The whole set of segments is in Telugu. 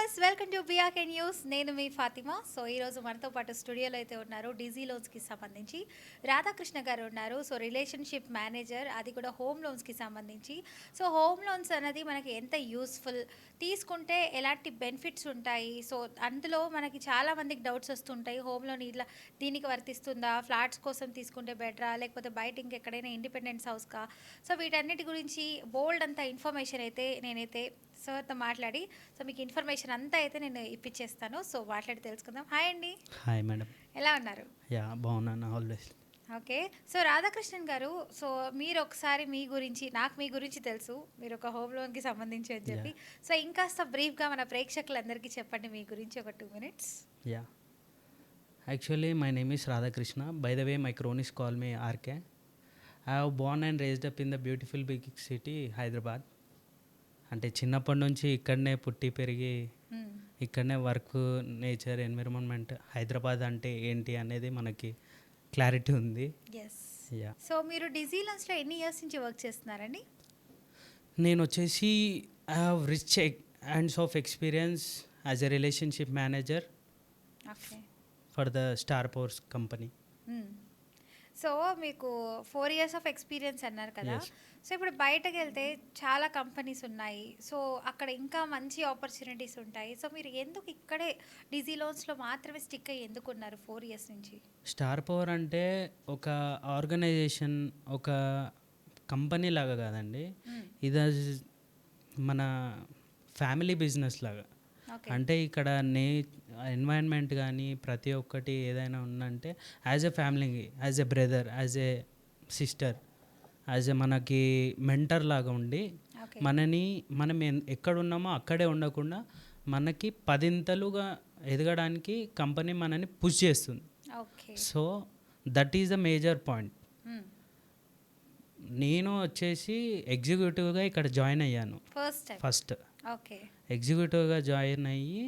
Viewers welcome to BRK news. నేను మీ ఫాతిమా. సో ఈరోజు మనతో పాటు స్టూడియోలో అయితే ఉన్నారు డీజీ లోన్స్కి సంబంధించి రాధాకృష్ణ గారు ఉన్నారు. సో రిలేషన్షిప్ మేనేజర్, అది కూడా హోమ్ లోన్స్కి సంబంధించి. సో హోమ్ లోన్స్ అనేది మనకి ఎంత యూస్ఫుల్, తీసుకుంటే ఎలాంటి బెనిఫిట్స్ ఉంటాయి, సో అందులో మనకి చాలా మందికి డౌట్స్ వస్తుంటాయి. హోమ్ లోన్ ఇట్లా దీనికి వర్తిస్తుందా, ఫ్లాట్స్ కోసం తీసుకుంటే బెటరా, లేకపోతే బయట ఇంకెక్కడైనా ఇండిపెండెన్స్ హౌస్కా. సో వీటన్నిటి గురించి బోల్డ్ అంత ఇన్ఫర్మేషన్ అయితే నేనైతే సార్తో మాట్లాడి, సో మీకు ఇన్ఫర్మేషన్ అంతా అయితే నేను ఇప్పించేస్తాను. సో మాట్లాడి తెలుసుకుందాం. హాయ్ అండి, హాయ్ మేడం. ఎలా ఉన్నారు? యా బాగున్నాను ఆల్వేస్. ఓకే. సో రాధాకృష్ణన్ గారు, సో మీరు ఒకసారి మీ గురించి, నాకు మీ గురించి తెలుసు, మీరు ఒక హోమ్ లోన్కి సంబంధించి అని చెప్పి. సో ఇంకాస్త బ్రీఫ్గా మన ప్రేక్షకులందరికీ చెప్పండి మీ గురించి ఒక 2 minutes. Yeah actually my name is Radhakrishna. By the way my cronies call me RK. I have born and raised up in the beautiful big city Hyderabad. అంటే చిన్నప్పటి నుంచి ఇక్కడనే పుట్టి పెరిగి ఇక్కడనే వర్క్, నేచర్, ఎన్విరాన్మెంట్, హైదరాబాద్ అంటే ఏంటి అనేది మనకి క్లారిటీ ఉంది. ఎస్. యా సో మీరు డిజీ లోన్స్లో ఎన్ని ఇయర్స్ నుంచి వర్క్ చేస్తున్నారండి? నేను వచ్చేసి I have rich hands of experience as a relationship manager okay. For the star powers company. So మీకు 4 years ఆఫ్ ఎక్స్పీరియన్స్ అన్నారు కదా. Yes. సో ఇప్పుడు బయటకు వెళ్తే చాలా కంపెనీస్ ఉన్నాయి, సో అక్కడ ఇంకా మంచి ఆపర్చునిటీస్ ఉంటాయి. సో మీరు ఎందుకు ఇక్కడే డిజీ లోన్స్లో మాత్రమే స్టిక్ అయ్యి ఎందుకున్నారు 4 years నుంచి? స్టార్ పవర్ అంటే ఒక ఆర్గనైజేషన్, ఒక కంపెనీ లాగా కాదండి. ఇది మన ఫ్యామిలీ బిజినెస్ లాగా. ఓకే. అంటే ఇక్కడ ఎన్వైరన్మెంట్ కానీ ప్రతి ఒక్కటి ఏదైనా ఉందంటే as a family, as a brother, as a sister, as a మనకి మెంటర్ లాగా ఉండి ఓకే. మనం ఎక్కడున్నామో అక్కడే ఉండకుండా మనకి 10 ఎదగడానికి కంపెనీ మనని పుష్ చేస్తుంది. Okay. So that is the major point. నేను వచ్చేసి ఎగ్జిక్యూటివ్గా ఇక్కడ జాయిన్ అయ్యాను ఫస్ట్. ఓకే. ఎగ్జిక్యూటివ్గా జాయిన్ అయ్యి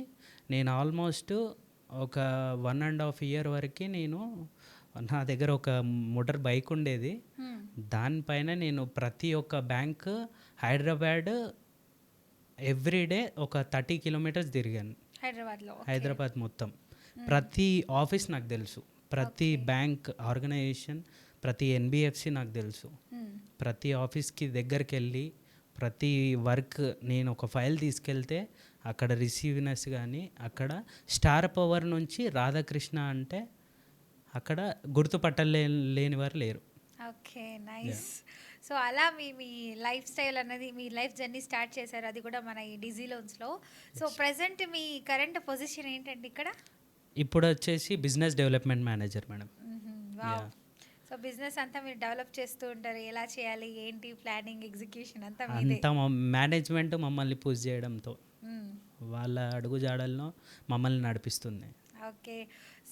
నేను ఆల్మోస్ట్ ఒక 1.5 year వరకు నా దగ్గర ఒక మోటార్ బైక్ ఉండేది. దానిపైన నేను ప్రతి ఒక్క బ్యాంక్ హైదరాబాద్ ఎవ్రీడే ఒక 30 kilometers తిరిగాను. హైదరాబాద్ మొత్తం ప్రతి ఆఫీస్ నాకు తెలుసు, ప్రతి బ్యాంక్ ఆర్గనైజేషన్, ప్రతి ఎన్బిఎఫ్సి నాకు తెలుసు. ప్రతి ఆఫీస్కి దగ్గరికి వెళ్ళి ప్రతి వర్క్, నేను ఒక ఫైల్ తీసుకెళ్తే అక్కడ రిసీవ్నెస్ కానీ, అక్కడ స్టార్ పవర్ నుంచి రాధాకృష్ణ అంటే అక్కడ గుర్తుపట్టలేని వారు లేరు. Okay, nice. సో అలా మీ లైఫ్ స్టైల్ అనేది, మీ లైఫ్ జర్నీ స్టార్ట్ చేశారు, అది కూడా మన ఈ డిజీ లోన్స్లో. సో ప్రజెంట్ మీ కరెంట్ పొజిషన్ ఏంటంటే ఇక్కడ? ఇప్పుడు వచ్చేసి business development manager madam. So business అంతా మీరు డెవలప్ చేస్తూ ఉంటారు, ఎలా చేయాలి, ఏంటి ప్లానింగ్, ఎగ్జిక్యూషన్ అంతా మేనేజ్మెంట్ మమ్మల్ని పుష్ చేయడంతో వాళ్ళ అడుగుజాడల్లో మమ్మల్ని నడిపిస్తుంది. ఓకే.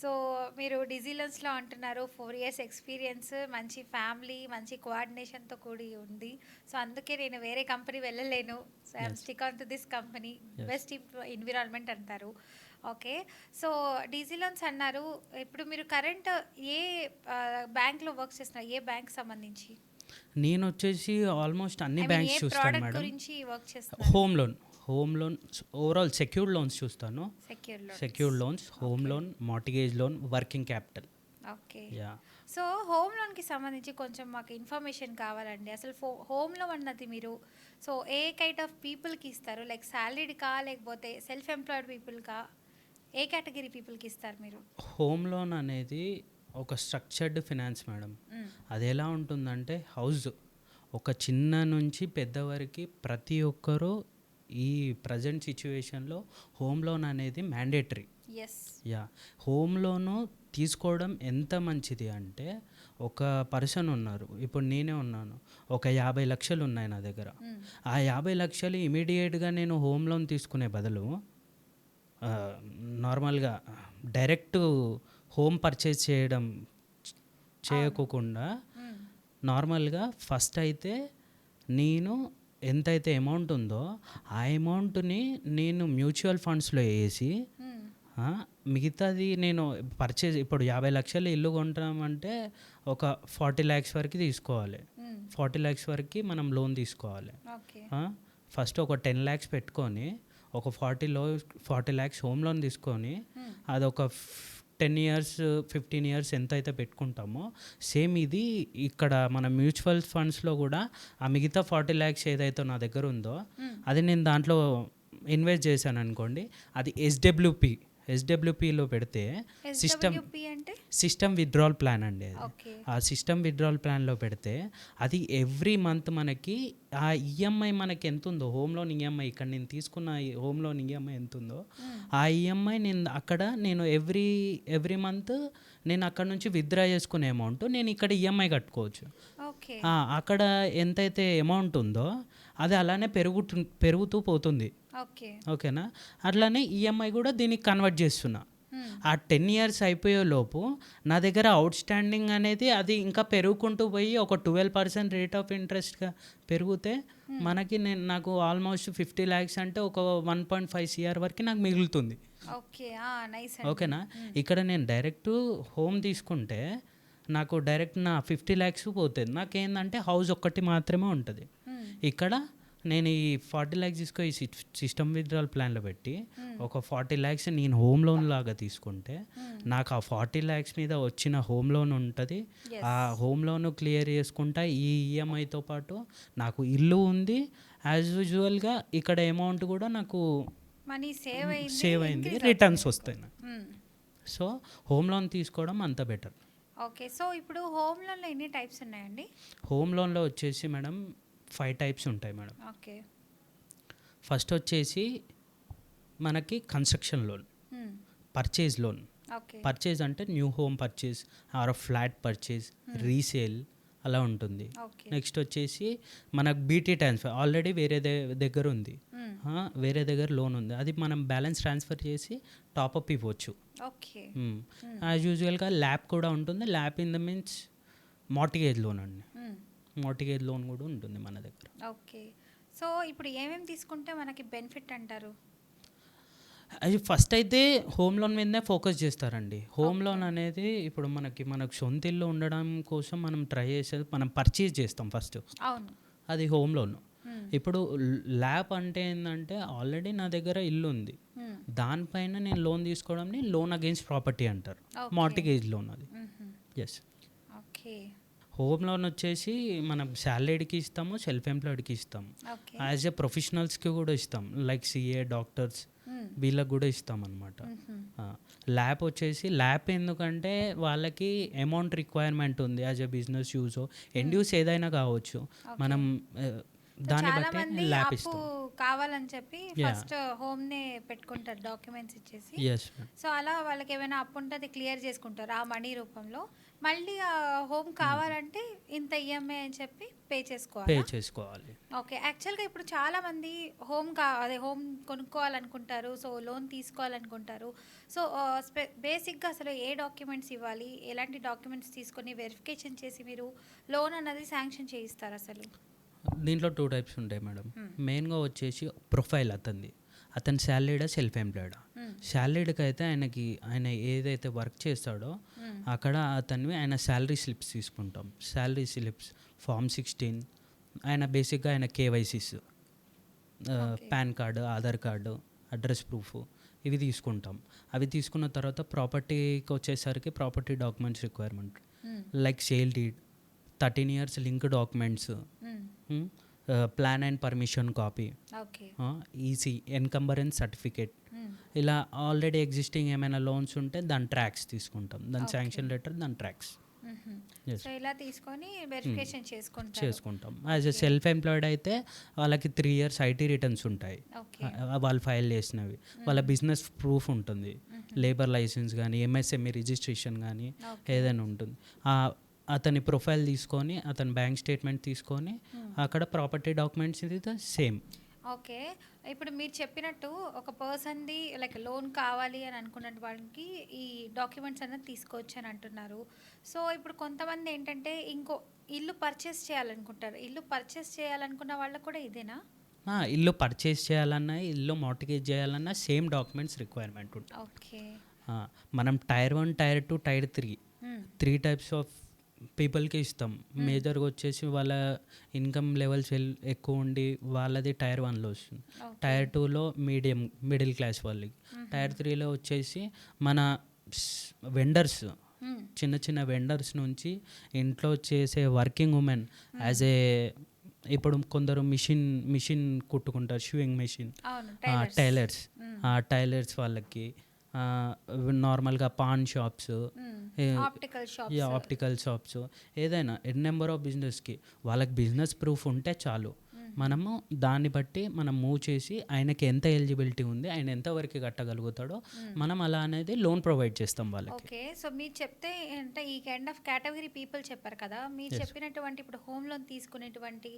సో మీరు డిజీ లోన్స్లో అంటున్నారు 4 years ఎక్స్పీరియన్స్, మంచి ఫ్యామిలీ, మంచి కోఆర్డినేషన్తో కూడి ఉంది. సో అందుకే నేను వేరే కంపెనీ వెళ్ళలేను, so I'm stick on to this company, best environment అంటారు. ఓకే. సో డిజీ లోన్స్ అన్నారు, ఇప్పుడు మీరు కరెంట్ ఏ బ్యాంక్లో వర్క్ చేస్తున్నారు, ఏ బ్యాంక్ సంబంధించి? నేను వచ్చేసి ఆల్మోస్ట్ అన్ని బ్యాంక్స్ చూస్తాను మేడం. గురించి వర్క్ చేస్తాను. Home loan overall secured loans చూస్తాను. Secured loans, home loan, mortgage loan, working capital. Okay. Yeah. So home లోన్కి సంబంధించి కొంచెం మాకు ఇన్ఫర్మేషన్ కావాలండి. అసలు హోమ్ లోన్ అన్నది మీరు సో ఏ కైండ్ ఆఫ్ పీపుల్కి ఇస్తారు, లైక్ సాలరీడ్కా లేకపోతే సెల్ఫ్ ఎంప్లాయిడ్ పీపుల్కా, ఏ కేటగిరీ పీపుల్కి ఇస్తారు మీరు? హోమ్ లోన్ అనేది ఒక స్ట్రక్చర్డ్ ఫినాన్స్ మేడం. అది ఎలా ఉంటుందంటే హౌస్, ఒక చిన్న నుంచి పెద్ద వరకు ప్రతి ఒక్కరూ ఈ ప్రజెంట్ సిచ్యువేషన్లో హోమ్ లోన్ అనేది మ్యాండేటరీ. యా. హోమ్ లోను తీసుకోవడం ఎంత మంచిది అంటే, ఒక పర్సన్ ఉన్నారు, ఇప్పుడు నేనే ఉన్నాను, ఒక 50 లక్షలు ఉన్నాయి నా దగ్గర. ఆ 50 లక్షలు ఇమీడియట్గా నేను హోమ్ లోన్ తీసుకునే బదులు నార్మల్గా డైరెక్ట్ హోమ్ పర్చేజ్ చేయకోకుండా నార్మల్గా ఫస్ట్ అయితే నేను ఎంతైతే అమౌంట్ ఉందో ఆ అమౌంట్ని నేను మ్యూచువల్ ఫండ్స్లో వేసి మిగతాది నేను పర్చేజ్, ఇప్పుడు 50 లక్షలు ఇల్లు కొంటామంటే ఒక 40 lakhs వరకు తీసుకోవాలి. 40 lakhs వరకు మనం లోన్ తీసుకోవాలి. ఫస్ట్ ఒక 10 lakhs పెట్టుకొని ఒక 40 lakhs హోమ్ లోన్ తీసుకొని అదొక 10 years 15 years ఎంత అయితే పెట్టుకుంటామో సేమ్ ఇది ఇక్కడ మన మ్యూచువల్ ఫండ్స్లో కూడా ఆ మిగతా 40 lakhs ఏదైతే నా దగ్గర ఉందో అది నేను దాంట్లో ఇన్వెస్ట్ చేశాను అనుకోండి, అది ఎస్డబ్ల్యూపిలో పెడితే సిస్టమ్ విత్డ్రాల్ ప్లాన్ అండి అది. ఆ సిస్టమ్ విత్డ్రాల్ ప్లాన్లో పెడితే అది ఎవ్రీ మంత్ మనకి ఆ ఈఎంఐ మనకి ఎంత ఉందో, హోమ్ లోన్ ఈఎంఐ ఇక్కడ నేను తీసుకున్న హోమ్ లోన్ ఈఎంఐ ఎంత ఉందో ఆ ఈఎంఐ నేను ఎవ్రీ మంత్ నేను అక్కడ నుంచి విత్డ్రా చేసుకునే అమౌంట్ నేను ఇక్కడ ఈఎంఐ కట్టుకోవచ్చు. అక్కడ ఎంతైతే అమౌంట్ ఉందో అది అలానే పెరుగుతూ పోతుంది. ఓకేనా, అట్లానే ఈఎంఐ కూడా దీనికి కన్వర్ట్ చేస్తున్నా. ఆ 10 years అయిపోయే లోపు నా దగ్గర అవుట్ స్టాండింగ్ అనేది అది ఇంకా పెరుగుకుంటూ పోయి ఒక 12% రేట్ ఆఫ్ ఇంట్రెస్ట్గా పెరిగితే నాకు ఆల్మోస్ట్ 50 lakhs అంటే ఒక 1.5 CR వరకు నాకు మిగులుతుంది. ఓకేనా, ఇక్కడ నేను డైరెక్ట్ హోమ్ తీసుకుంటే నాకు డైరెక్ట్ నా 50 lakhs పోతుంది. నాకేంటంటే హౌస్ ఒక్కటి మాత్రమే ఉంటుంది. ఇక్కడ నేను ఈ 40 lakhs తీసుకొని ఈ సిస్టమ్ విత్డ్రాల్ ప్లాన్లో పెట్టి ఒక 40 lakhs నేను హోమ్ లోన్ లాగా తీసుకుంటే నాకు ఆ 40 lakhs మీద వచ్చిన హోమ్ లోన్ ఉంటుంది. ఆ హోమ్ లోన్ క్లియర్ చేసుకుంటా ఈ ఈఎంఐతో పాటు నాకు ఇల్లు ఉంది. యాజ్ యూజువల్గా ఇక్కడ అమౌంట్ కూడా నాకు సేవ్ అయింది, రిటర్న్స్ వస్తాయి. సో హోమ్ లోన్ తీసుకోవడం అంత బెటర్. ఓకే, సో ఇప్పుడు హోమ్ లోన్లో ఎన్ని టైప్స్ ఉన్నాయండి? హోమ్ లోన్లో వచ్చేసి మేడం 5 types ఉంటాయి మేడం. ఓకే, ఫస్ట్ వచ్చేసి మనకి construction loan, purchase loan. Purchase అంటే new home purchase or flat purchase, resale అలా ఉంటుంది. నెక్స్ట్ వచ్చేసి మనకు బీటీ ట్రాన్స్ఫర్, ఆల్రెడీ వేరే దగ్గర ఉంది, వేరే దగ్గర లోన్ ఉంది, అది మనం బ్యాలెన్స్ ట్రాన్స్ఫర్ చేసి టాప్అప్ ఇవ్వచ్చు. యాజ్ యూజువల్గా ల్యాప్ కూడా ఉంటుంది. Lap in the means mortgage loan అండి. మార్టిగేజ్ లోన్ కూడా ఉంటుంది మన దగ్గర. ఓకే, సో ఇప్పుడు ఏమేమి తీసుకుంటే మనకి బెనిఫిట్ అంటారు? అది ఫస్ట్ అయితే హోమ్ లోన్ మీదనే ఫోకస్ చేస్తారండి. హోమ్ లోన్ అనేది ఇప్పుడు మనకు సొంత ఇల్లు ఉండడం కోసం మనం ట్రై చేసేది, మనం పర్చేజ్ చేస్తాం ఫస్ట్, అది హోమ్ లోన్. ఇప్పుడు ల్యాప్ అంటే ఏంటంటే ఆల్రెడీ నా దగ్గర ఇల్లు ఉంది, దానిపైన నేను లోన్ తీసుకోవడంని లోన్ అగైన్స్ ప్రాపర్టీ అంటారు, మార్టిగేజ్ లోన్ అది. Yes, okay. హోమ్ లోన్ వచ్చేసి మనం శాలరీడ్కి ఇస్తాము, సెల్ఫ్ ఎంప్లాయిడ్కి ఇస్తాము, యాజ్ ఎ ప్రొఫెషనల్స్కి కూడా ఇస్తాం, లైక్ సిఏ, డాక్టర్స్ వీళ్ళకి కూడా ఇస్తాం అనమాట. ల్యాప్ వచ్చేసి ల్యాప్ ఎందుకంటే వాళ్ళకి అమౌంట్ రిక్వైర్మెంట్ ఉంది, as a business use, end use ఏదైనా కావచ్చు, మనం దాన్ని బట్టి ల్యాప్ ఇస్తాం. కావాలని చెప్పి ఫస్ట్ హోమ్ నే పెట్టుకుంటారు డాక్యుమెంట్స్ ఇచ్చేసి. సో అలా వాళ్ళకి ఏమైనా అప్పు ఉంటే అది క్లియర్ చేసుకుంటారు ఆ మనీ రూపంలో. మళ్ళీ ఆ హోమ్ కావాలంటే ఇంత ఈఎంఐ అని చెప్పి పే చేసుకోవాలి. ఓకే, యాక్చువల్గా ఇప్పుడు చాలా మంది హోమ్ కొనుక్కోవాలనుకుంటారు, సో లోన్ తీసుకోవాలనుకుంటారు. సో బేసిక్గా అసలు ఏ డాక్యుమెంట్స్ ఇవ్వాలి, ఎలాంటి డాక్యుమెంట్స్ తీసుకొని వెరిఫికేషన్ చేసి మీరు లోన్ అన్నది శాంక్షన్ చేయిస్తారు అసలు? దీంట్లో 2 types ఉంటాయి మేడం. మెయిన్గా వచ్చేసి ప్రొఫైల్ అతని శాలరీడా సెల్ఫ్ ఎంప్లాయిడా. శాలరీడ్కి అయితే ఆయన ఏదైతే వర్క్ చేస్తాడో అక్కడ ఆయన శాలరీ స్లిప్స్ తీసుకుంటాం. శాలరీ స్లిప్స్, Form 16, బేసిక్గా ఆయన KYCs, PAN card, Aadhaar card, address proof ఇవి తీసుకుంటాం. అవి తీసుకున్న తర్వాత ప్రాపర్టీకి వచ్చేసరికి property documents requirement like sale deed, 13 years link documents, plan and permission copy, EC encumbrance certificate, ఇలా ఆల్రెడీ ఎగ్జిస్టింగ్ ఏమైనా లోన్స్ ఉంటే దాని ట్రాక్స్ తీసుకుంటాం, దాని శాంక్షన్ లెటర్, దాని ట్రాక్స్ ఇలా తీసుకొని వెరిఫికేషన్ చేసుకుంటాం. యాజ్ ఎ సెల్ఫ్ ఎంప్లాయిడ్ అయితే వాళ్ళకి 3 years ఐటీ రిటర్న్స్ ఉంటాయి, వాళ్ళు ఫైల్ చేసినవి, వాళ్ళ బిజినెస్ ప్రూఫ్ ఉంటుంది, లేబర్ లైసెన్స్ కానీ ఎంఎస్ఎంఈ రిజిస్ట్రేషన్ కానీ ఏదైనా ఉంటుంది. అతని ప్రొఫైల్ తీసుకొని అతని బ్యాంక్ స్టేట్మెంట్ తీసుకొని అక్కడ ప్రాపర్టీ డాక్యుమెంట్స్ ఇది సేమ్. ఓకే, ఇప్పుడు మీరు చెప్పినట్టు ఒక పర్సన్ది లైక్ లోన్ కావాలి అని అనుకున్న వాళ్ళకి ఈ డాక్యుమెంట్స్ అన్నది తీసుకోవచ్చు అని అంటున్నారు. సో ఇప్పుడు కొంతమంది ఏంటంటే ఇంకో ఇల్లు పర్చేస్ చేయాలనుకుంటారు, ఇల్లు పర్చేస్ చేయాలనుకున్న వాళ్ళకు కూడా ఇదేనా? ఇల్లు పర్చేస్ చేయాలన్నా, ఇల్లు మార్టిగేజ్ చేయాలన్నా సేమ్ డాక్యుమెంట్స్ రిక్వైర్మెంట్ ఉంటుంది. ఓకే, మనం Tier 1, Tier 2, Tier 3 types of పీపుల్కి ఇస్తాం. మేజర్గా వచ్చేసి వాళ్ళ ఇన్కమ్ లెవెల్స్ ఎక్కువ ఉండి వాళ్ళది టైర్ 1లో వస్తుంది. టైర్ 2లో మిడిల్ క్లాస్ వాళ్ళకి. టైర్ 3లో వచ్చేసి మన వెండర్స్, చిన్న చిన్న వెండర్స్ నుంచి ఇంట్లో చేసే వర్కింగ్ ఉమెన్ యాజ్ ఏ, ఇప్పుడు కొందరు మిషన్ కుట్టుకుంటారు, షూయింగ్ మిషన్, టైలర్స్ వాళ్ళకి, నార్మల్గా పాన్ షాప్స్, ఆప్టికల్ షాప్స్, ఏదైనా నెంబర్ ఆఫ్ బిజినెస్కి వాళ్ళకి బిజినెస్ ప్రూఫ్ ఉంటే చాలు. మనము దాన్ని బట్టి మనం మూవ్ చేసి ఆయనకి ఎంత ఎలిజిబిలిటీ ఉంది, ఆయన ఎంతవరకు కట్టగలుగుతాడో మనం అలా అనేది లోన్ ప్రొవైడ్ చేస్తాం వాళ్ళకి. ఓకే, సో మీరు చెప్తే అంటే ఈ కైండ్ ఆఫ్ కేటగిరీ పీపుల్ చెప్పారు కదా, మీరు చెప్పినటువంటి ఇప్పుడు హోమ్ లోన్ తీసుకునేటువంటి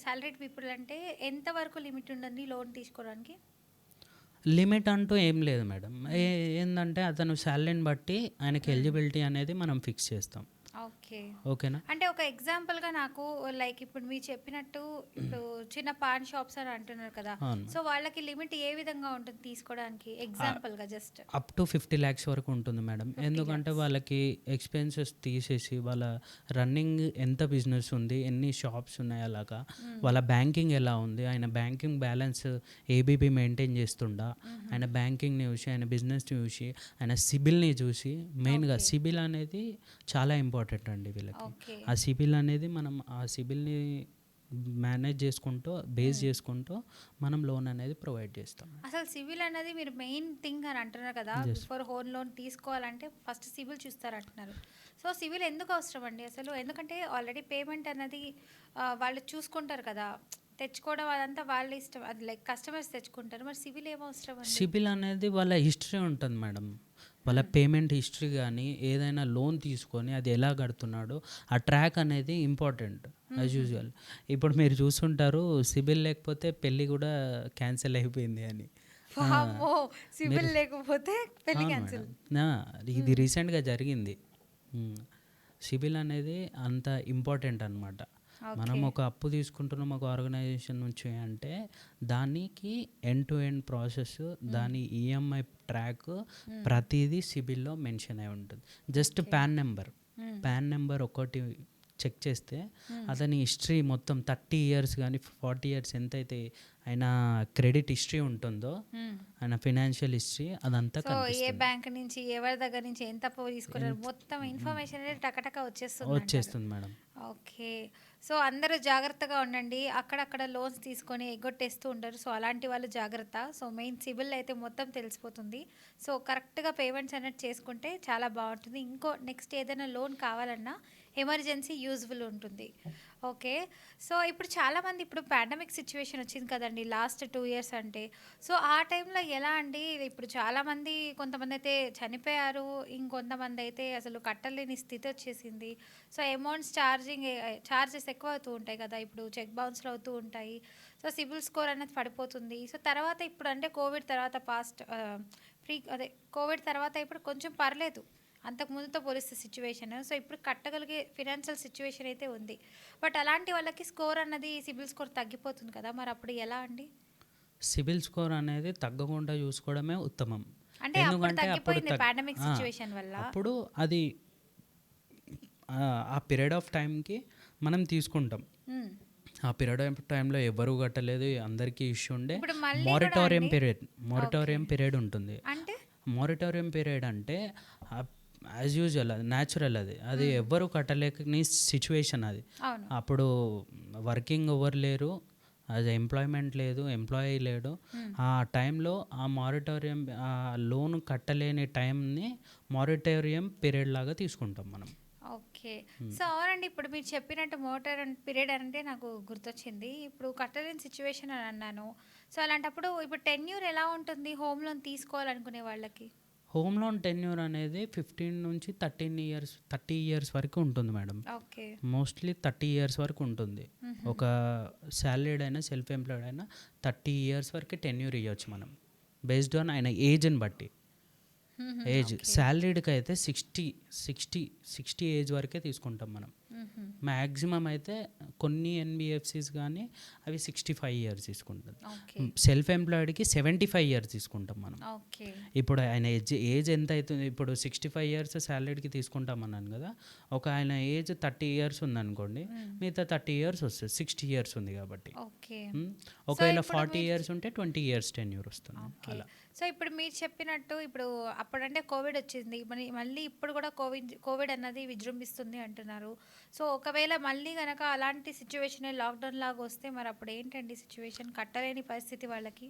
సాలరీడ్ పీపుల్ అంటే ఎంత వరకు లిమిట్ ఉందండి లోన్ తీసుకోవడానికి? లిమిట్ అంటూ ఏం లేదు మేడం. ఏంటంటే అతను శాలరీని బట్టి ఆయనకి ఎలిజిబిలిటీ అనేది మనం ఫిక్స్ చేస్తాం. ఓకే, ఓకేనా. అంటే ఒక ఎగ్జాంపుల్గా నాకు లైక్ ఇప్పుడు మీరు చెప్పినట్టు ఇప్పుడు చిన్న పాన్ షాప్స్ అని అంటున్నారు కదా, సో వాళ్ళకి లిమిట్ ఏ విధంగా ఉంటుంది తీసుకోవడానికి? ఎగ్జాంపుల్గా జస్ట్ అప్ టు 50 lakhs వరకు ఉంటుంది మేడం. ఎందుకంటే వాళ్ళకి ఎక్స్పెన్సెస్ తీసేసి వాళ్ళ రన్నింగ్ ఎంత బిజినెస్ ఉంది, ఎన్ని షాప్స్ ఉన్నాయి, అలాగా వాళ్ళ బ్యాంకింగ్ ఎలా ఉంది, ఆయన బ్యాంకింగ్ బ్యాలెన్స్ ఏబీబీ మెయింటైన్ చేస్తుండా, ఆయన బ్యాంకింగ్ని చూసి, ఆయన బిజినెస్ని చూసి, ఆయన సిబిల్ని చూసి, మెయిన్గా సిబిల్ అనేది చాలా ఇంపార్టెంట్ అండి వీళ్ళకి. ఆ సిబిల్ అనేది మనం ఆ సిబిల్ని మేనేజ్ చేసుకుంటూ, బేస్ చేసుకుంటూ మనం లోన్ అనేది ప్రొవైడ్ చేస్తాం. అసలు సివిల్ అనేది మీరు మెయిన్ థింగ్ అని అంటున్నారు కదా, బిఫోర్ హోమ్ లోన్ తీసుకోవాలంటే ఫస్ట్ సివిల్ చూస్తారు అంటున్నారు. సో సివిల్ ఎందుకు అవసరం అండి అసలు? ఎందుకంటే ఆల్రెడీ పేమెంట్ అనేది వాళ్ళు చూసుకుంటారు కదా, తెచ్చుకోవడం అదంతా వాళ్ళ ఇష్టం, అది లైక్ కస్టమర్స్ తెచ్చుకుంటారు. మరి సివిల్ ఏం అవసరం అండి? సిబిల్ అనేది వాళ్ళ హిస్టరీ ఉంటుంది మేడం. వాళ్ళ పేమెంట్ హిస్టరీ కానీ ఏదైనా లోన్ తీసుకొని అది ఎలా కడుతున్నాడో ఆ ట్రాక్ అనేది ఇంపార్టెంట్ యాజ్ యూజువల్. ఇప్పుడు మీరు చూస్తుంటారు సిబిల్ లేకపోతే పెళ్ళి కూడా క్యాన్సిల్ అయిపోయింది అని. సిబిల్ లేకపోతే పెళ్లి క్యాన్సిల్, ఇది రీసెంట్గా జరిగింది. సిబిల్ అనేది అంత ఇంపార్టెంట్ అనమాట. మనం ఒక అప్పు తీసుకుంటున్నాం ఒక ఆర్గనైజేషన్ నుంచి అంటే దానికి ఎండ్ టు ఎండ్ ప్రాసెస్, దాని ఈఎంఐ ట్రాక్, ప్రతిదీ సిబిల్లో మెన్షన్ అయి ఉంటుంది. జస్ట్ పాన్ నెంబర్ ఒకటి చెక్ చేస్తే అతని హిస్టరీ మొత్తం 30 years కానీ 40 years ఎంతైతే ఆయన క్రెడిట్ హిస్టరీ ఉంటుందో, ఆయన ఫైనాన్షియల్ హిస్టరీ అదంతా ఏ బ్యాంక్ నుంచి ఎవరి దగ్గర నుంచి ఎంత అప్పు తీసుకున్నారు మొత్తం ఇన్ఫర్మేషన్ అనేది టకటక వచ్చేస్తుంది మేడం. ఓకే, సో అందరూ జాగ్రత్తగా ఉండండి, అక్కడక్కడ లోన్స్ తీసుకొని ఎగ్గొట్టేస్తూ ఉంటారు. సో అలాంటి వాళ్ళు జాగ్రత్త. సో మెయిన్ సిబిల్ అయితే మొత్తం తెలిసిపోతుంది. సో కరెక్ట్గా పేమెంట్స్ అనేది చేసుకుంటే చాలా బాగుంటుంది. ఇంకో నెక్స్ట్ ఏదైనా లోన్ కావాలన్నా ఎమర్జెన్సీ యూజ్ఫుల్ ఉంటుంది. ఓకే, సో ఇప్పుడు చాలామంది ఇప్పుడు పాండమిక్ సిచ్యువేషన్ వచ్చింది కదండి లాస్ట్ 2 years అంటే, సో ఆ టైంలో ఎలా అండి? ఇప్పుడు చాలామంది, కొంతమంది అయితే చనిపోయారు, ఇంకొంతమంది అయితే అసలు కట్టలేని స్థితి వచ్చేసింది. సో అమౌంట్స్ చార్జెస్ ఎక్కువ అవుతూ ఉంటాయి కదా, ఇప్పుడు చెక్ బౌన్స్లు అవుతూ ఉంటాయి. సో సిబిల్ స్కోర్ అనేది పడిపోతుంది. సో తర్వాత ఇప్పుడు అంటే కోవిడ్ తర్వాత కోవిడ్ తర్వాత ఇప్పుడు కొంచెం పర్లేదు అంతకు ముందుతో పోలిస్తే సిచ్యువేషన్. సో ఇప్పుడు కట్టగలిగే ఫినాన్షియల్ సిచ్యువేషన్ అయితే ఉంది. బట్ అలాంటి వాళ్ళకి స్కోర్ అన్నది సిబిల్ స్కోర్ తగ్గిపోతుంది కదా, మరి అప్పుడు ఎలా అండి? సిబిల్ స్కోర్ అనేది తగ్గకుండా చూసుకోవడమే ఉత్తమం. అంటే అప్పుడు తగ్గిపోయింది పాండమిక్ సిచ్యువేషన్ వల్ల. అప్పుడు అది ఆ పీరియడ్ ఆఫ్ టైంకి మనం తీసుకుంటాం. ఆ పీరియడ్ ఆఫ్ టైంలో ఎవరు కట్టలేదు, అందరికీ ఇష్యూ ఉండే మారిటోరియం పీరియడ్ ఉంటుంది. అంటే మారిటోరియం పీరియడ్ అంటే యాజ్ యూజువల్ అది న్యాచురల్, అది ఎవ్వరు కట్టలేని సిచ్యువేషన్ అది. అప్పుడు వర్కింగ్ ఎవరు లేరు, అది ఎంప్లాయ్మెంట్ లేదు, ఎంప్లాయీ లేడు. ఆ టైంలో ఆ మారిటోరియం, ఆ లోన్ కట్టలేని టైంని మారిటోరియం పీరియడ్ లాగా తీసుకుంటాం మనం. ఓకే, సో అవునండి, ఇప్పుడు మీరు చెప్పినట్టు మోటార్ పీరియడ్ అంటే నాకు గుర్తొచ్చింది. ఇప్పుడు కట్టలేని సిచ్యువేషన్ అని అన్నాను. సో అలాంటప్పుడు ఇప్పుడు టెన్యూర్ ఎలా ఉంటుంది హోమ్ లోన్ తీసుకోవాలనుకునే వాళ్ళకి? హోమ్ లోన్ టెన్యూర్ అనేది 15 నుంచి 30 years వరకు ఉంటుంది మేడం. ఓకే, మోస్ట్లీ 30 years వరకు ఉంటుంది. ఒక సాలరీడ్ అయినా సెల్ఫ్ ఎంప్లాయిడ్ అయినా 30 years వరకు టెన్యూర్ ఇవ్వచ్చు మనం, బేస్డ్ ఆన్ ఆయన ఏజ్ని బట్టి. ఏజ్ సాలరీడ్కి అయితే 60 ఏజ్ వరకే తీసుకుంటాం మనం. మ్యాక్సిమం అయితే కొన్ని ఎన్బిఎఫ్సిస్ కానీ అవి 65 ఇయర్స్ తీసుకుంటుంది. ఓకే. సెల్ఫ్ ఎంప్లాయిడ్కి 75 ఇయర్స్ తీసుకుంటాం మనం. ఓకే. ఇప్పుడు ఆయన ఏజ్ ఎంత అవుతుంది, ఇప్పుడు 65 ఇయర్స్ శాలరీకి తీసుకుంటామన్నాను కదా, ఒక ఆయన ఏజ్ 30 ఇయర్స్ ఉందనుకోండి, మిగతా 30 ఇయర్స్ వస్తుంది, 60 ఇయర్స్ ఉంది కాబట్టి. ఓకే. ఒకవేళ 40 ఇయర్స్ ఉంటే 20 ఇయర్స్ టెన్యూర్ వస్తుంది. ఓకే. అలా సో ఇప్పుడు మీరు చెప్పినట్టు ఇప్పుడు అప్పుడంటే కోవిడ్ వచ్చింది, మళ్ళీ ఇప్పుడు కూడా కోవిడ్ అన్నది విజృంభిస్తుంది అంటున్నారు. సో ఒకవేళ మళ్ళీ కనుక అలాంటి సిచ్యువేషన్ లాక్డౌన్ లాగా వస్తే మరి అప్పుడు ఏంటండి సిచ్యువేషన్, కట్టలేని పరిస్థితి వాళ్ళకి?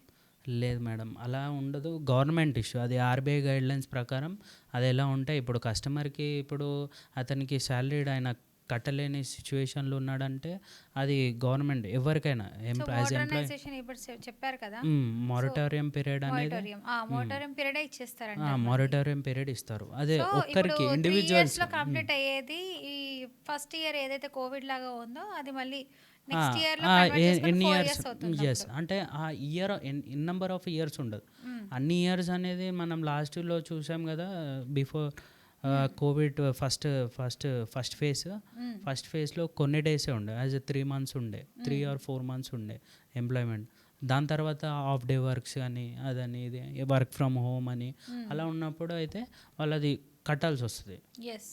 లేదు మేడం, అలా ఉండదు. గవర్నమెంట్ ఇష్యూ అది, ఆర్బీఐ గైడ్లైన్స్ ప్రకారం అది ఎలా ఉంటాయి. ఇప్పుడు కస్టమర్కి ఇప్పుడు అతనికి శాలరీ ఆయన కట్టలేని సిచ్యువేషన్లో ఉన్నాడంటే అది గవర్నమెంట్ ఎవరికైనా యాజ్ ఎంప్లాయీ ఇప్పుడు చెప్పారు కదా, మారిటోరియం పీరియడ్ అనేది మోటోరియం పీరియడ్ ఇచ్చేస్తారండి. మారిటోరియం పీరియడ్ ఇస్తారు. అదే సో ఒక్కరికి ఇప్పుడు 3 ఇండివిజువల్స్ years లో కంప్లీట్ అయ్యేది ఈ ఫస్ట్ ఇయర్ ఏదైతే కోవిడ్ లాగా ఉందో అది మళ్ళీ నెక్స్ట్ ఇయర్ లో convert చేసుకొని ఎన్ని 4 ఇయర్స్ years అవుతుంది ఎస్ అంటే ఆ year in number of years ఉండదు. అన్ని ఇయర్స్ అనేది మనం లాస్ట్లో చూసాం కదా, బిఫోర్ కోవిడ్ ఫస్ట్ ఫేజ్లో కొన్ని డేసే ఉండే, యాజ్ 3 months ఉండే, 3 or 4 months ఉండే ఎంప్లాయ్మెంట్. దాని తర్వాత హాఫ్ డే వర్క్స్ అని అదని ఇది వర్క్ ఫ్రమ్ హోమ్ అని అలా ఉన్నప్పుడు అయితే వాళ్ళది కట్టాల్సి వస్తుంది. ఎస్.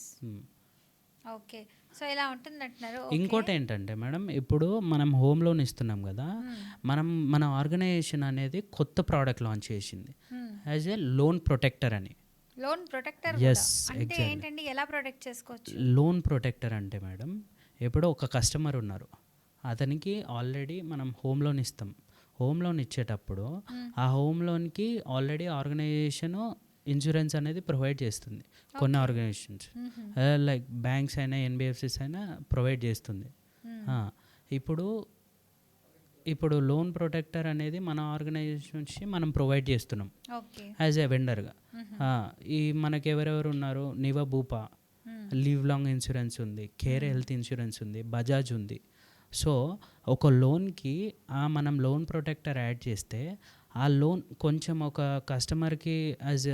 ఓకే. సో ఇలా ఉంటుంది అంటున్నారు. ఇంకోటి ఏంటంటే మేడం, ఇప్పుడు మనం హోమ్ లోన్ ఇస్తున్నాం కదా, మన ఆర్గనైజేషన్ అనేది కొత్త ప్రోడక్ట్ లాంచ్ చేసింది యాజ్ ఏ లోన్ ప్రొటెక్టర్ అని. లోన్ ప్రొటెక్టర్ అంటే ఏంటండి, ఎలా ప్రొటెక్ట్ చేసుకోవచ్చు? లోన్ ప్రొటెక్టర్ అంటే మేడం, ఇప్పుడు ఒక కస్టమర్ ఉన్నారు, అతనికి ఆల్రెడీ మనం హోమ్ లోన్ ఇస్తాం. హోమ్ లోన్ ఇచ్చేటప్పుడు ఆ హోమ్ లోన్కి ఆల్రెడీ ఆర్గనైజేషన్ ఇన్సూరెన్స్ అనేది ప్రొవైడ్ చేస్తుంది. కొన్ని ఆర్గనైజేషన్స్ లైక్ బ్యాంక్స్ అయినా ఎన్బిఎఫ్సిస్ అయినా ప్రొవైడ్ చేస్తుంది. ఇప్పుడు లోన్ ప్రొటెక్టర్ అనేది మన ఆర్గనైజేషన్ నుంచి మనం ప్రొవైడ్ చేస్తున్నాం యాజ్ ఏ వెండర్గా. ఈ మనకి ఎవరెవరు ఉన్నారు, నివా భూపా లివ్ లాంగ్ ఇన్సూరెన్స్ ఉంది, కేర్ హెల్త్ ఇన్సూరెన్స్ ఉంది, బజాజ్ ఉంది. సో ఒక లోన్కి మనం లోన్ ప్రొటెక్టర్ యాడ్ చేస్తే ఆ లోన్ కొంచెం ఒక కస్టమర్కి యాజ్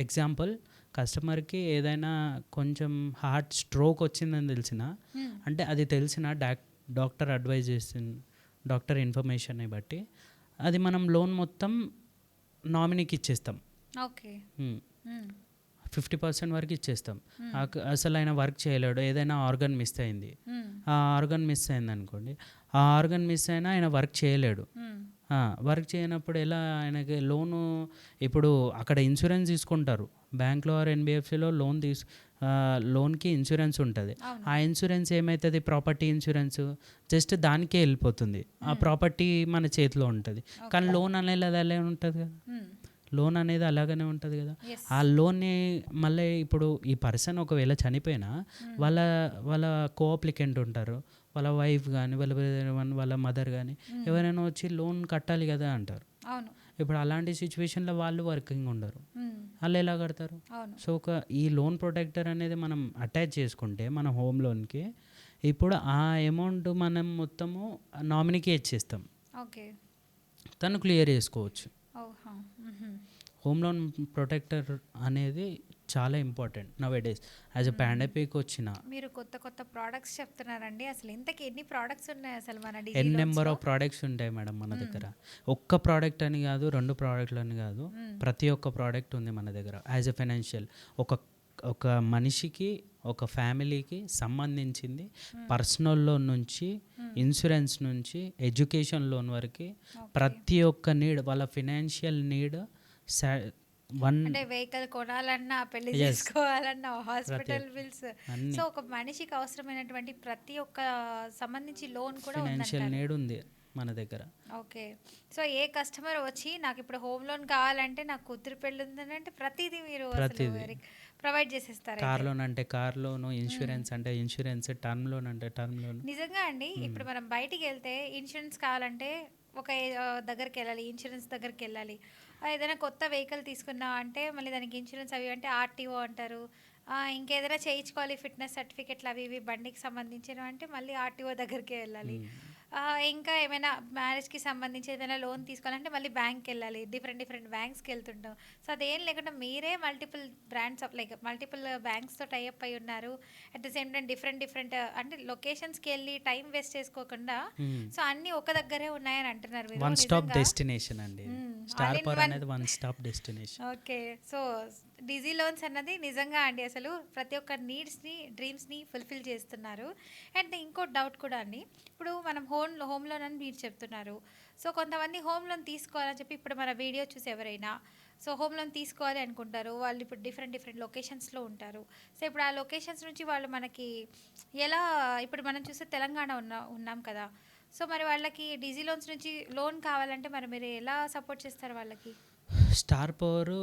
ఎగ్జాంపుల్, కస్టమర్కి ఏదైనా కొంచెం హార్ట్ స్ట్రోక్ వచ్చిందని తెలిసిన, అంటే అది తెలిసిన డాక్టర్ అడ్వైజ్ చేసింది, డాక్టర్ ఇన్ఫర్మేషన్ని బట్టి అది మనం లోన్ మొత్తం నామినీకి ఇచ్చేస్తాం. ఓకే. 50% వరకు ఇచ్చేస్తాం. అసలు ఆయన వర్క్ చేయలేడు, ఏదైనా ఆర్గన్ మిస్ అయింది, ఆ ఆర్గన్ మిస్ అయింది అనుకోండి, ఆ ఆర్గన్ మిస్ అయినా ఆయన వర్క్ చేయలేడు. వర్క్ చేయనప్పుడు ఎలా ఆయనకి లోను, ఇప్పుడు అక్కడ ఇన్సూరెన్స్ తీసుకుంటారు బ్యాంక్లో ఆర్ ఎన్బిఎఫ్సిలో, లోన్కి ఇన్సూరెన్స్ ఉంటుంది. ఆ ఇన్సూరెన్స్ ఏమవుతుంది, ప్రాపర్టీ ఇన్సూరెన్స్ జస్ట్ దానికే వెళ్ళిపోతుంది, ఆ ప్రాపర్టీ మన చేతిలో ఉంటుంది. కానీ లోన్ అనేది అది అలా ఉంటుంది కదా, లోన్ అనేది అలాగనే ఉంటుంది కదా. ఆ లోన్ని మళ్ళీ ఇప్పుడు ఈ పర్సన్ ఒకవేళ చనిపోయినా వాళ్ళ కోఅప్లికెంట్ ఉంటారు, వాళ్ళ వైఫ్ కానీ వాళ్ళ మదర్ కానీ ఎవరైనా వచ్చి లోన్ కట్టాలి కదా అంటారు. ఇప్పుడు అలాంటి సిచ్యువేషన్లో వాళ్ళు వర్కింగ్ ఉండరు, వాళ్ళు ఎలా కడతారు? సో ఈ లోన్ ప్రొటెక్టర్ అనేది మనం అటాచ్ చేసుకుంటే మన హోమ్ లోన్కి, ఇప్పుడు ఆ అమౌంట్ మనం మొత్తము నామినీకి ఇచ్చేస్తాం, తను క్లియర్ చేసుకోవచ్చు. హోమ్ లోన్ ప్రొటెక్టర్ అనేది చాలా important now days. As a pandemic వచ్చిన మీరు కొత్త ప్రోడక్ట్స్ చెప్తున్నారండి. అసలు ఇంతకీ ఎన్ని ప్రోడక్ట్స్ ఉన్నాయి అసలు మన ఎన్ నెంబర్ ఆఫ్ ప్రోడక్ట్స్ ఉంటాయి మేడం మన దగ్గర. ఒక్క ప్రోడక్ట్ అని కాదు, 2 ప్రోడక్ట్లు అని కాదు, ప్రతి ఒక్క ప్రోడక్ట్ ఉంది మన దగ్గర. యాజ్ ఎ ఫైనాన్షియల్ ఒక మనిషికి, ఒక ఫ్యామిలీకి సంబంధించింది పర్సనల్ లోన్ నుంచి, ఇన్సూరెన్స్ నుంచి, ఎడ్యుకేషన్ లోన్ వరకు ప్రతి ఒక్క నీడ్, వాళ్ళ ఫినాన్షియల్ నీడ్, అంటే వెహికల్ కొనాలన్నా, పెళ్లి చేసుకోవాలన్నా, హాస్పిటల్ బిల్స్, సో ఒక మనిషికి అవసరమైనటువంటి ప్రతి ఒక్క సంబంధించి లోన్ కూడా ఫైనాన్షియల్ నీడ్ ఉంది మన దగ్గర. ఓకే. సో ఏ కస్టమర్ వచ్చి నాకు ఇప్పుడు హోమ్ లోన్ కావాలంటే, నాకు కూతురు పెళ్ళి ఉందని అంటే ప్రతిదీ మీరు ప్రొవైడ్ చేసేస్తారు. కార్ లోన్ అంటే కార్ లోన్, ఇన్సూరెన్స్ అంటే ఇన్సూరెన్స్, టర్మ్ లోన్ అంటే టర్మ్ లోన్. నిజంగా అండి, ఇప్పుడు మనం బయటికి వెళ్తే ఇన్సూరెన్స్ కావాలంటే ఒక దగ్గరికి వెళ్ళాలి, ఇన్సూరెన్స్ దగ్గరికి వెళ్ళాలి. ఏదైనా కొత్త వెహికల్ తీసుకున్నా అంటే మళ్ళీ దానికి ఇన్సూరెన్స్ అవి అంటే ఆర్టీఓ అంటారు. ఇంకేదైనా చేయించుకోవాలి, ఫిట్నెస్ సర్టిఫికెట్లు అవి ఇవి బండికి సంబంధించినవి అంటే మళ్ళీ ఆర్టీఓ దగ్గరికి వెళ్ళాలి. ఇంకా ఏమైనా మ్యారేజ్‌కి సంబంధించి ఏదైనా లోన్ తీసుకోవాలంటే మళ్ళీ బ్యాంక్‌కెళ్ళాలి. డిఫరెంట్ బ్యాంక్స్‌కి వెళ్తుంటాం. సో, అదేం లేకుండా మీరే multiple brands of like multiple బ్యాంక్స్‌తో టై అప్ అయ్యి ఉన్నారు. At the same time different అంటే లొకేషన్స్‌కెళ్ళి టైం వేస్ట్ చేసుకోకుండా హ్మ్. సో, అన్నీ ఒక దగ్గరే ఉన్నాయని అంటున్నారు మీరు. వన్ స్టాప్ నిజంగా డెస్టినేషన్ అండి. All star in power one. అనేది one stop destination. Okay. So, digi loans అన్నది నిజంగా అండి అసలు ప్రతి ఒక్క నీడ్స్‌ని, డ్రీమ్స్‌ని ఫుల్‌ఫిల్ చేస్తున్నారు. అండ్ ఇంకో డౌట్ కూడా అండి. ఇప్పుడు మనం హోమ్ లోన్ అని మీరు చెప్తున్నారు. సో, కొంతమంది హోమ్ లోన్ తీసుకోవాలని చెప్పి ఇప్పుడు మన వీడియో చూసి ఎవరైనా సో, హోమ్ లోన్ తీసుకోవాలి అనుకుంటారు. వాళ్ళు ఇప్పుడు డిఫరెంట్ లొకేషన్స్‌లో ఉంటారు. సో, ఇప్పుడు ఆ లొకేషన్స్ నుంచి వాళ్ళు మనకి ఎలా ఇప్పుడు మనం చూస్తే తెలంగాణ ఉన్నాం కదా! సో, మరి వాళ్ళకి డిజీ లోన్స్ నుంచి లోన్ కావాలంటే మరి మీరు ఎలా సపోర్ట్ చేస్తారు వాళ్ళకి? స్టార్ పవర్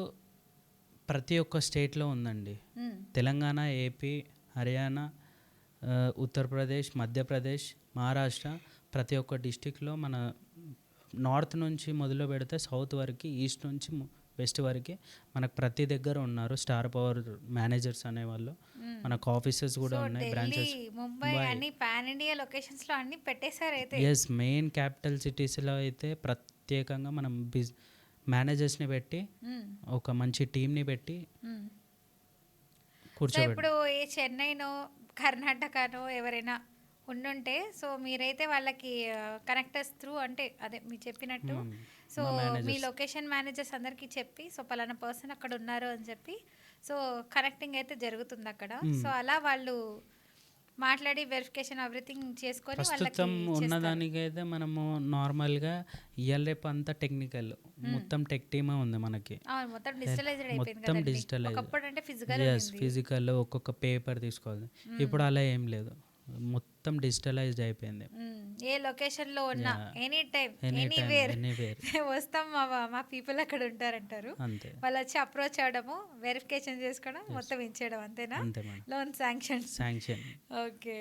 ప్రతి ఒక్క స్టేట్‌లో ఉందండి. హ్మ్. తెలంగాణ, ఏపీ, హర్యానా, ఉత్తరప్రదేశ్, మధ్యప్రదేశ్, మహారాష్ట్ర ప్రతి ఒక్క డిస్ట్రిక్ట్‌లో మన నార్త్ నుంచి మొదలు పెడితే సౌత్ వరకి, ఈస్ట్ నుంచి వెస్ట్ వరకి మనకు ప్రతి దగ్గర ఉన్నారు స్టార్ పవర్ మేనేజర్స్ అనేవాళ్ళు. హ్మ్. మనకు ఆఫీసెస్ కూడా సో, ఉన్నాయి, ఢిల్లీ, బ్రాంచెస్. ముంబై ముంబై, అన్ని పాన్ ఇండియా లొకేషన్స్‌లో అన్నీ పెట్టేసారైతే. యెస్, మెయిన్ క్యాపిటల్ సిటీస్‌లో అయితే ప్రత్యేకంగా మనం మేనేజర్స్‌ని పెట్టి, హ్మ్. ఒక మంచి టీమ్‌ని పెట్టి హ్మ్. సో, కూర్చోబెట్టి ఇప్పుడు ఏ చెన్నైనో, కర్ణాటకనో ఎవరైనా ఉండుంటే సో, మీరైతే వాళ్ళకి కనెక్టర్స్ త్రూ అంటే అదే మీరు చెప్పినట్టు మా సో, మా మీ మేనేజర్స్. లొకేషన్ మేనేజర్స్ అందరికీ చెప్పి సో, పలానా పర్సన్ అక్కడ ఉన్నారు అని చెప్పి సో, కనెక్టింగ్ అయితే జరుగుతుందక్కడ. సో, అలా వాళ్ళు మాట్లాడి వెరిఫికేషన్ ఎవ్రీథింగ్ చేసుకొని వాళ్ళకి ప్రస్తుతం ఇచ్చేస్తారు. ఉన్నదానికైతే మనము నార్మల్గా ఇయర్ రేపు అంతా టెక్నికల్, మొత్తం టెక్ టీమే ఉంది మనకి. అవును. మొత్తం డిజిటలైజ్డ్ అయిపోయింది మొత్తం కదండీ. డిజిటలైజ్. ఒకప్పుడంటే ఫిజికల్ ఎస్, ఉండింది. ఫిజికల్ ఒక్కొక్క పేపర్ తీసుకోవాలి. ఇప్పుడు అలా ఏం లేదు, మొత్తం డిజిటలైజ్డ్ అయిపోయింది. ఏ లొకేషన్‌లో ఉన్నా Yeah. Any time, any time, anywhere anywhere. వస్తాం మా పీపుల్ అక్కడ ఉంటారంటారు. అంతే, వాళ్ళొచ్చి అప్రోచ్ అవ్వడము, వెరిఫికేషన్ చేసుకోవడం, మొత్తం ఇచ్చేయడం అంతేనా? అంతే madam. Loan sanctions. Sanction. Okay.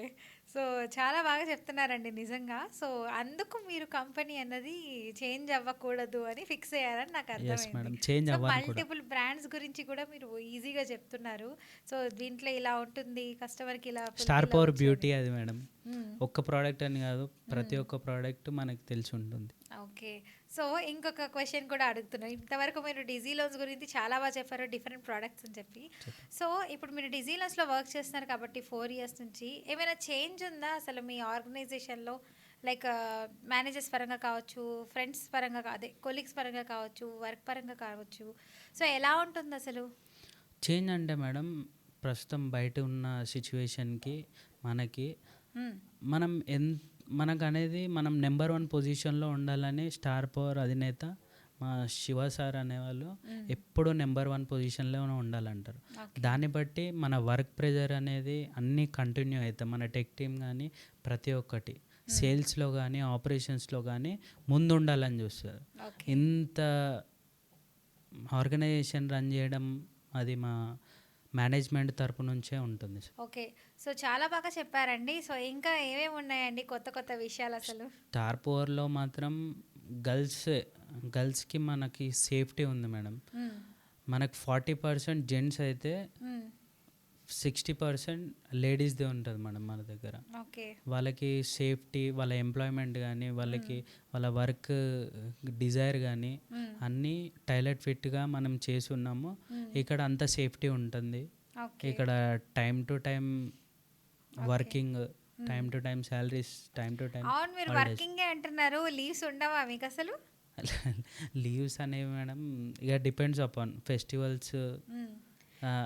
So, చాలా బాగా చెప్తున్నారండి నిజంగా. సో, అందుకు మీరు కంపెనీ అన్నది చేంజ్ అవ్వకూడదు అని ఫిక్స్ అయ్యారని నాకు ఎస్ అర్థమైంది. మేడం, చేంజ్ సో, అవ్వాలి కూడా. మల్టిపుల్ బ్రాండ్స్ గురించి కూడా మీరు ఈజీగా చెప్తున్నారు. సో, దీంట్లో ఇలా ఉంటుంది, కస్టమర్‌కి ఇలా స్టార్ fulfill పవర్ అవ్వచ్చు బ్యూటీ అని. అది మేడం. హ్మ్. ఒక్క ప్రోడక్ట్ అని కాదు, ప్రతి ఒక్క ప్రోడక్ట్ మనకు తెలిసి ఉంటుంది. ఓకే. సో, ఇంకొక క్వెషన్ కూడా అడుగుతున్నా. ఇంతవరకు మీరు డిజీ లోన్స్ గురించి చాలా బాగా చెప్పారు. డిఫరెంట్ ప్రొడక్ట్స్ అని చెప్పి. సో, ఇప్పుడు మీరు డిజీ లోన్స్‌లో వర్క్ చేస్తున్నారు కాబట్టి 4 ఇయర్స్ నుంచి ఏమైనా చేంజ్ ఉందా అసలు మీ ఆర్గనైజేషన్‌లో? లైక్ మేనేజర్స్ పరంగా కావచ్చు, ఫ్రెండ్స్ పరంగా అదే కొలీగ్స్ పరంగా కావచ్చు, వర్క్ పరంగా కావచ్చు. సో, ఎలా ఉంటుందసలు? చేంజ్ అంటే మేడం, ప్రస్తుతం బయట ఉన్న సిచ్యువేషన్కి మనకి హ్మ్. మనం మనకనేది మనం నెంబర్ 1 పొజిషన్లో ఉండాలని స్టార్ పవర్ అధినేత మా శివ సార్ అనేవాళ్ళు ఎప్పుడు నెంబర్ 1 పొజిషన్లోనే ఉండాలంటారు. ఓకే. దాన్ని బట్టి మన వర్క్ ప్రెజర్ అనేది అన్నీ కంటిన్యూ అవుతాయి. మన టెక్ టీమ్ కానీ ప్రతి ఒక్కటి సేల్స్లో కానీ ఆపరేషన్స్లో కానీ ముందు ఉండాలని చూస్తారు. ఓకే. ఇంత ఆర్గనైజేషన్ రన్ చేయడం అది మా మేనేజ్మెంట్ తరపు నుంచే ఉంటుంది. ఓకే. సో, చాలా బాగా చెప్పారండి. సో, ఇంకా ఏమేమి ఉన్నాయండి కొత్త విషయాలు అసలు? స్టార్ పవర్లో మాత్రం గర్ల్స్కి మనకి సేఫ్టీ ఉంది మేడం. హ్మ్. మనకు 40% జెంట్స్ అయితే హ్మ్. 60% లేడీస్దే ఉంటుంది మేడం మన దగ్గర. ఓకే. వాళ్ళకి సేఫ్టీ, వాళ్ళ ఎంప్లాయ్మెంట్ కానీ, వాళ్ళకి వాళ్ళ వర్క్ డిజైర్ కానీ అన్నీ టైలర్ ఫిట్గా మనం చేసి ఉన్నాము. ఇక్కడ అంత సేఫ్టీ ఉంటుంది. ఓకే. ఇక్కడ time to time working, time to time salaries, time to time అవును. మీరు వర్కింగే అంటున్నారు. లీవ్స్ ఉండవా మీకసలు? లీవ్స్ అనేవి మేడం ఇక depends upon festivals,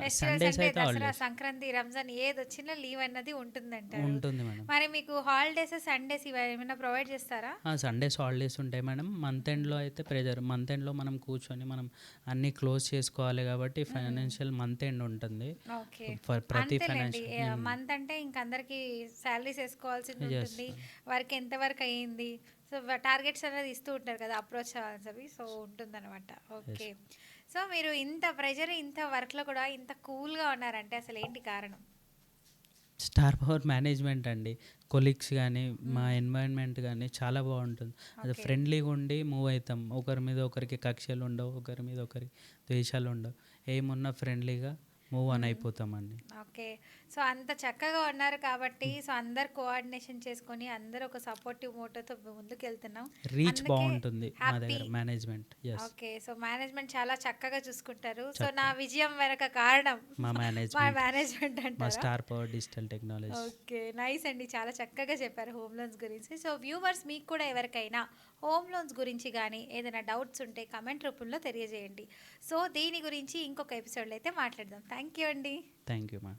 festivals Sundays అంటే అయితే దసరా, హాలిడేస్ సంక్రాంతి, రంజాన్ ఏదొచ్చినా లీవ్ అన్నది ఉంటుందంటారు. ఉంటుంది మేడం. మరి మీకు హాలిడేస్, సండేస్ ఇవి ఏమైనా ప్రొవైడ్ చేస్తారా? సండేస్ హాలిడేస్ ఉంటాయి మేడం. మంత్ ఎండ్లో అయితే ప్రెజర్, మంత్ ఎండ్లో మనం కూర్చొని మనం అన్నీ క్లోజ్ చేసుకోవాలి కాబట్టి ఫైనాన్షియల్ మంత్ ఎండ్ ఉంటుంది. ఓకే. ప్రతి అంతేలేండి. ఫైనాన్షియల్ మంత్ అంటే ఇంక అందరికీ సాలరీస్ వేసుకోవాల్సింది Yes. ఉంటుంది. వర్క్ ఎంతవరకు అయ్యింది. సో, టార్గెట్స్ అనేది ఇస్తూ ఉంటారు కదా! అప్రోచ్ అవ్వాలని చెప్పి. సో, ఉంటుందన్నమాట. ఓకే. సో, మీరు ఇంత ప్రెషర్, ఇంత వర్క్‌లో కూడా ఇంత కూల్‌గా ఉన్నారంటే అసలు ఏంటి కారణం? స్టార్ పవర్ మేనేజ్మెంట్ అండి. కొలీగ్స్ కానీ మా ఎన్వైరన్మెంట్ కానీ చాలా బాగుంటుంది. అది ఓకే. ఫ్రెండ్లీగా ఉండి మూవ్ అవుతాం. ఒకరి మీద ఒకరికి కక్షలు ఉండవు, ఒకరి మీద ఒకరికి ద్వేషాలు ఉండవు. ఏమున్నా ఫ్రెండ్లీగా మూవ్ ఆన్ అయిపోతామండి. ఓకే. సో అంత చక్కగా ఉన్నారు కాబట్టి సో అందరు కోఆర్డినేషన్ చేసుకొని అందరూ ఒక సపోర్టివ్ మోటోతో ముందుకెళ్తున్నాం. రీచ్ అందుకే బాగుంటుంది మా హ్యాపీ. దగ్గర management. Yes, okay. So management చాలా చక్కగా చూసుకుంటారు. సో నా విజయం వెనక కారణం మా మా మేనేజ్మెంట్, మేనేజ్మెంట్ మా అంటారా? Star power digital technology. Okay. Nice అండి. చాలా చక్కగా చెప్పారు హోమ్ లోన్స్ గురించి. సో వ్యూవర్స్ మీకు కూడా ఎవరికైనా హోమ్ లోన్స్ గురించి కానీ ఏదైనా డౌట్స్ ఉంటే కమెంట్ రూపంలో తెలియజేయండి. సో దీని గురించి ఇంకొక ఎపిసోడ్లో అయితే మాట్లాడదాం. థ్యాంక్ యూ అండి. థ్యాంక్ యూ మా.